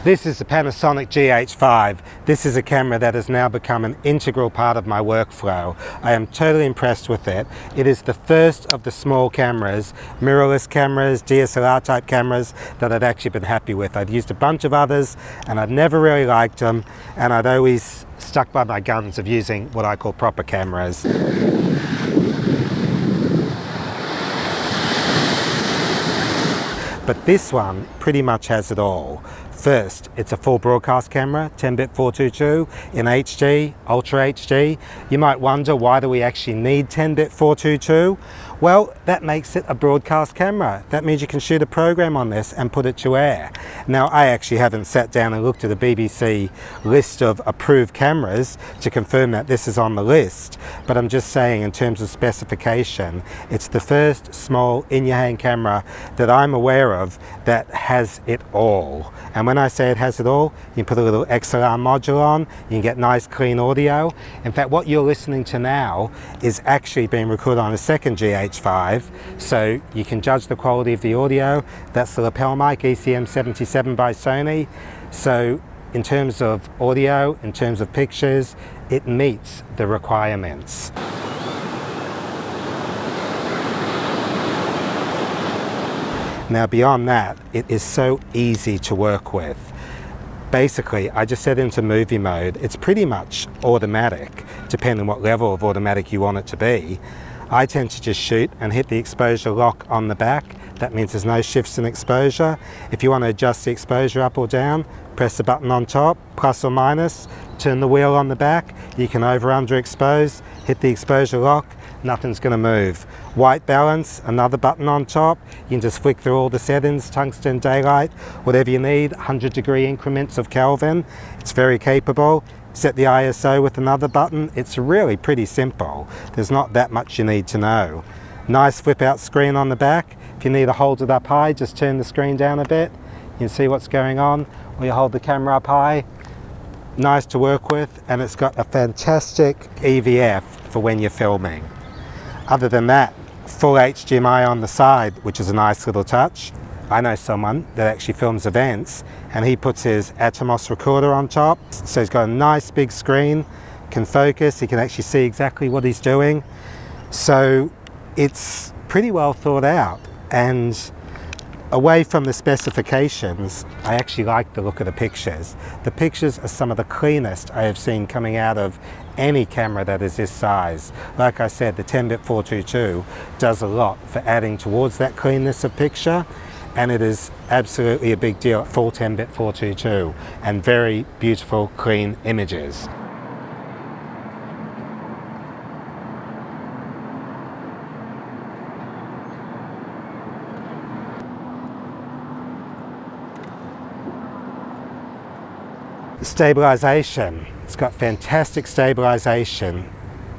This is the Panasonic GH5. This is a camera that has now become an integral part of my workflow. I am totally impressed with it. It is the first of the small cameras, mirrorless cameras, DSLR type cameras that I'd actually been happy with. I'd used a bunch of others and I'd never really liked them, and I'd always stuck by my guns of using what I call proper cameras. But this one pretty much has it all. First, it's a full broadcast camera, 10-bit 422 in HD, Ultra HD. You might wonder, why do we actually need 10-bit 422? Well, that makes it a broadcast camera. That means you can shoot a program on this and put it to air. Now, I actually haven't sat down and looked at the BBC list of approved cameras to confirm that this is on the list, but I'm just saying, in terms of specification, it's the first small in-your-hand camera that I'm aware of that has it all. And when I say it has it all, you can put a little XLR module on, you can get nice clean audio. In fact, what you're listening to now is actually being recorded on a second GH5, so you can judge the quality of the audio. That's the lapel mic, ECM77 by Sony. So in terms of audio, in terms of pictures, it meets the requirements. Now beyond that, it is so easy to work with. Basically, I just set into movie mode. It's pretty much automatic, depending on what level of automatic you want it to be. I tend to just shoot and hit the exposure lock on the back. That means there's no shifts in exposure. If you want to adjust the exposure up or down, press the button on top, plus or minus, turn the wheel on the back. You can over/under expose, hit the exposure lock, nothing's going to move. White balance, another button on top. You can just flick through all the settings, tungsten, daylight, whatever you need, 100-degree increments of Kelvin. It's very capable. Set the ISO with another button. It's really pretty simple. There's not that much you need to know. Nice flip-out screen on the back. If you need to hold it up high, just turn the screen down a bit. You can see what's going on. Or you hold the camera up high. Nice to work with, and it's got a fantastic EVF for when you're filming. Other than that, full HDMI on the side, which is a nice little touch. I know someone that actually films events, and he puts his Atomos recorder on top, so he's got a nice big screen, can focus, he can actually see exactly what he's doing. So it's pretty well thought out, and away from the specifications, I actually like the look of the pictures. The pictures are some of the cleanest I have seen coming out of any camera that is this size. Like I said, the 10-bit 422 does a lot for adding towards that cleanness of picture, and it is absolutely a big deal, full 10-bit 422, and very beautiful, clean images. Stabilization. It's got fantastic stabilization.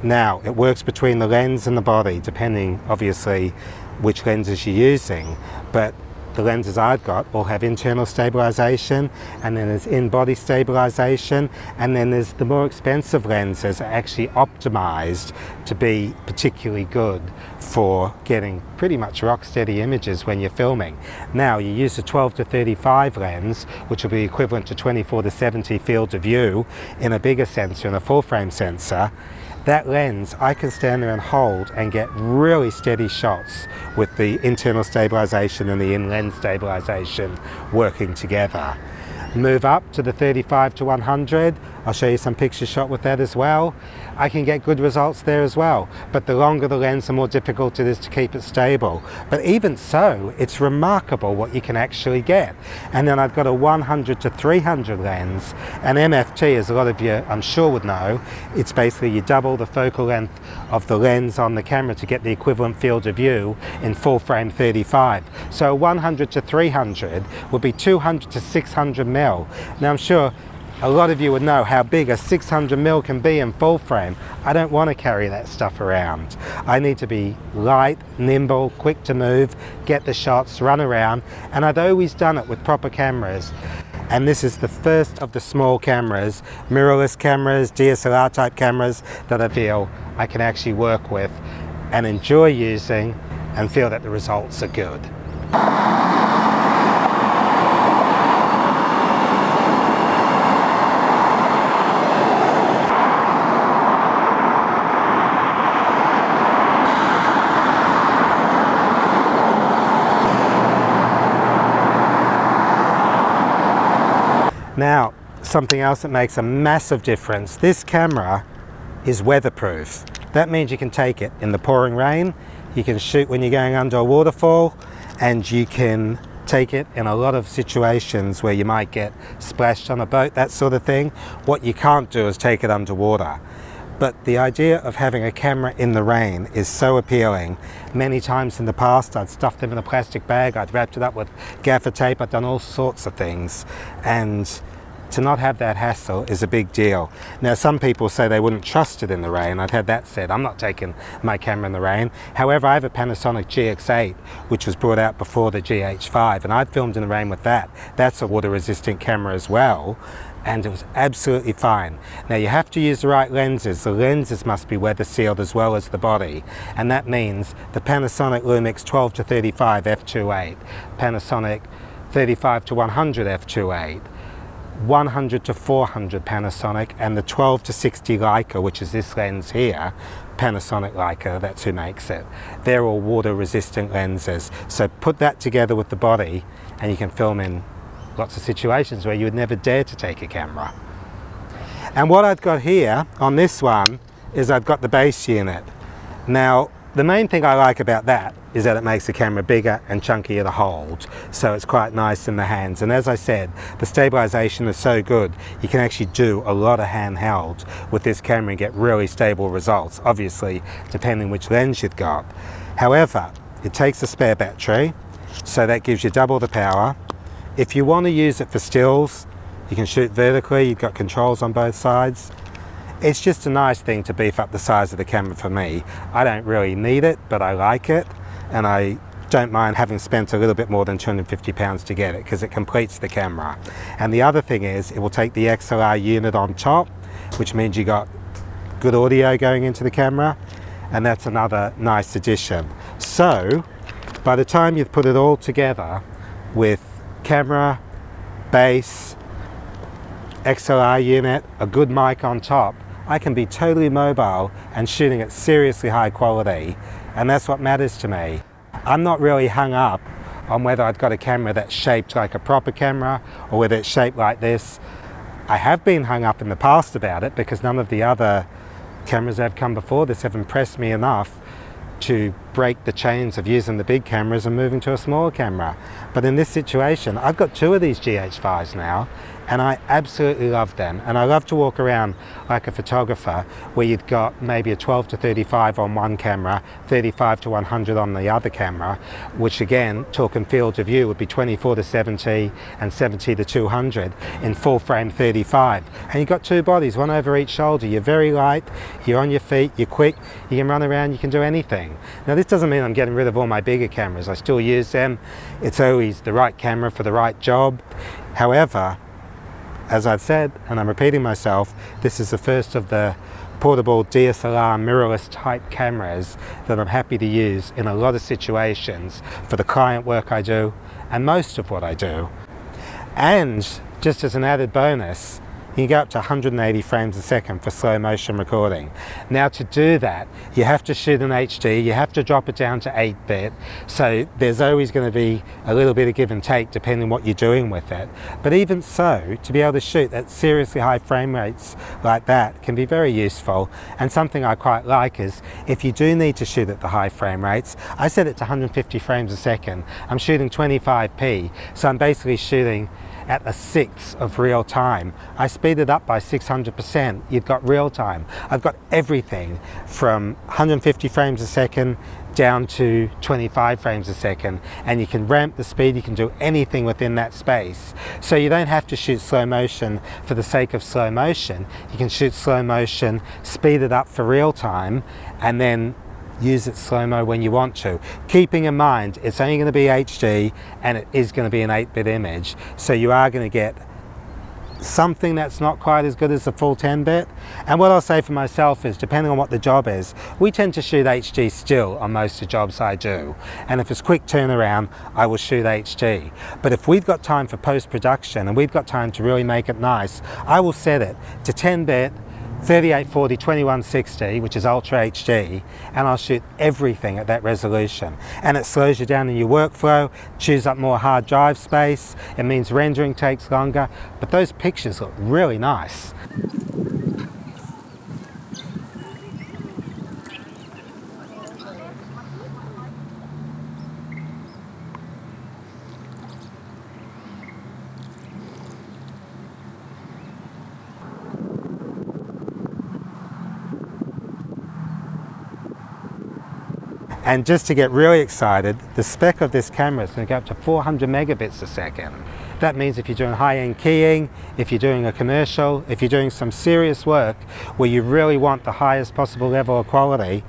Now, it works between the lens and the body, depending, obviously, which lenses you're using. But the lenses I've got all have internal stabilization, and then there's in-body stabilization, and then there's the more expensive lenses are actually optimized to be particularly good for getting pretty much rock-steady images when you're filming. Now, you use a 12 to 35 lens, which will be equivalent to 24 to 70 field of view in a bigger sensor, in a full-frame sensor. That lens, I can stand there and hold and get really steady shots with the internal stabilization and the in-lens stabilization working together. Move up to the 35 to 100. I'll show you some pictures shot with that as well. I can get good results there as well, but the longer the lens, the more difficult it is to keep it stable. But even so, it's remarkable what you can actually get. And then I've got a 100 to 300 lens, and MFT, as a lot of you I'm sure would know, it's basically you double the focal length of the lens on the camera to get the equivalent field of view in full frame 35. So 100 to 300 would be 200 to 600 mil. Now I'm sure a lot of you would know how big a 600 mil can be in full frame. I don't want to carry that stuff around. I need to be light, nimble, quick to move, get the shots, run around, and I've always done it with proper cameras. And this is the first of the small cameras, mirrorless cameras, DSLR type cameras, that I feel I can actually work with and enjoy using and feel that the results are good. Now, something else that makes a massive difference, this camera is weatherproof. That means you can take it in the pouring rain, you can shoot when you're going under a waterfall, and you can take it in a lot of situations where you might get splashed on a boat, that sort of thing. What you can't do is take it underwater. But the idea of having a camera in the rain is so appealing. Many times in the past I'd stuffed them in a plastic bag, I'd wrapped it up with gaffer tape, I'd done all sorts of things. And to not have that hassle is a big deal. Now some people say they wouldn't trust it in the rain. I've had that said. I'm not taking my camera in the rain. However, I have a Panasonic GH5 which was brought out before the GH5, and I've filmed in the rain with that. That's a water resistant camera as well, and it was absolutely fine. Now you have to use the right lenses. The lenses must be weather sealed as well as the body, and that means the Panasonic LUMIX 12 to 35 f2.8, Panasonic 35 to 100 f2.8, 100 to 400 Panasonic, and the 12 to 60 Leica, which is this lens here, Panasonic Leica, that's who makes it. They're all water resistant lenses. So put that together with the body and you can film in lots of situations where you would never dare to take a camera. And what I've got here on this one is I've got the base unit. Now the main thing I like about that is that it makes the camera bigger and chunkier to hold, so it's quite nice in the hands. And as I said, the stabilization is so good, you can actually do a lot of handheld with this camera and get really stable results, obviously depending which lens you've got. However, it takes a spare battery, so that gives you double the power. If you want to use it for stills, you can shoot vertically, you've got controls on both sides. It's just a nice thing to beef up the size of the camera for me. I don't really need it, but I like it, and I don't mind having spent a little bit more than £250 to get it, because it completes the camera. And the other thing is, it will take the XLR unit on top, which means you got good audio going into the camera, and that's another nice addition. So, by the time you've put it all together with camera, base, XLR unit, a good mic on top, I can be totally mobile and shooting at seriously high quality, and that's what matters to me. I'm not really hung up on whether I've got a camera that's shaped like a proper camera or whether it's shaped like this. I have been hung up in the past about it because none of the other cameras that have come before this have impressed me enough to break the chains of using the big cameras and moving to a smaller camera. But in this situation, I've got two of these GH5s now, and I absolutely love them. And I love to walk around like a photographer, where you've got maybe a 12 to 35 on one camera, 35 to 100 on the other camera, which again, talking field of view, would be 24 to 70 and 70 to 200 in full frame 35. And you've got two bodies, one over each shoulder. You're very light, you're on your feet, you're quick, you can run around, you can do anything. Now this doesn't mean I'm getting rid of all my bigger cameras. I still use them. It's always the right camera for the right job. However, as I've said, and I'm repeating myself, this is the first of the portable DSLR mirrorless type cameras that I'm happy to use in a lot of situations for the client work I do and most of what I do. And just as an added bonus, you can go up to 180 frames a second for slow motion recording. Now to do that, you have to shoot in HD, you have to drop it down to 8-bit, so there's always going to be a little bit of give and take depending on what you're doing with it. But even so, to be able to shoot at seriously high frame rates like that can be very useful. And something I quite like is, if you do need to shoot at the high frame rates, I set it to 150 frames a second. I'm shooting 25p, so I'm basically shooting at a sixth of real time. I speed it up by 600%. You've got real time. I've got everything from 150 frames a second down to 25 frames a second, and you can ramp the speed, you can do anything within that space. So you don't have to shoot slow motion for the sake of slow motion. You can shoot slow motion, speed it up for real time, and then use it slow-mo when you want to. Keeping in mind, it's only going to be HD and it is going to be an 8-bit image, so you are going to get something that's not quite as good as the full 10-bit. And what I'll say for myself is, depending on what the job is, we tend to shoot HD still on most of the jobs I do. And if it's quick turnaround, I will shoot HD. But if we've got time for post-production and we've got time to really make it nice, I will set it to 10-bit, 3840 2160, which is Ultra HD, and I'll shoot everything at that resolution. And it slows you down in your workflow, chews up more hard drive space, it means rendering takes longer, but those pictures look really nice. And just to get really excited, the spec of this camera is going to go up to 400 megabits a second. That means if you're doing high-end keying, if you're doing a commercial, if you're doing some serious work where you really want the highest possible level of quality,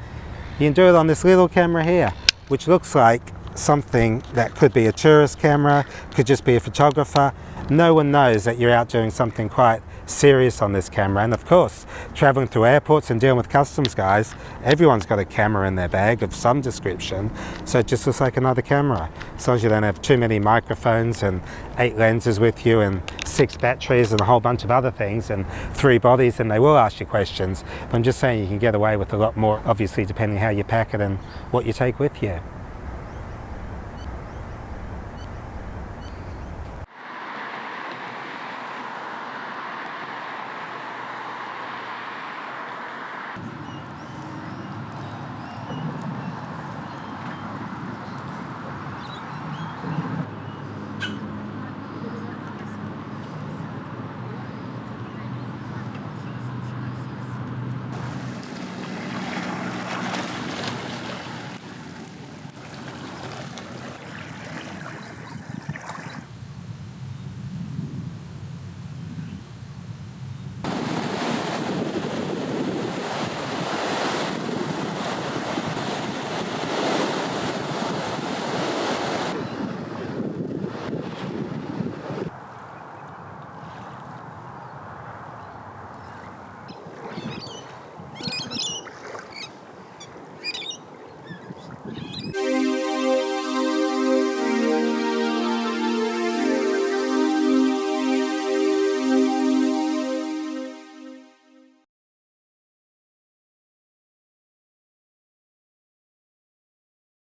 you can do it on this little camera here, which looks like something that could be a tourist camera, could just be a photographer. No one knows that you're out doing something quite serious on this camera. And of course, traveling through airports and dealing with customs guys, everyone's got a camera in their bag of some description, so it just looks like another camera. As long as you don't have too many microphones and 8 lenses with you and 6 batteries and a whole bunch of other things and 3 bodies, and they will ask you questions. But I'm just saying you can get away with a lot more, obviously, depending how you pack it and what you take with you.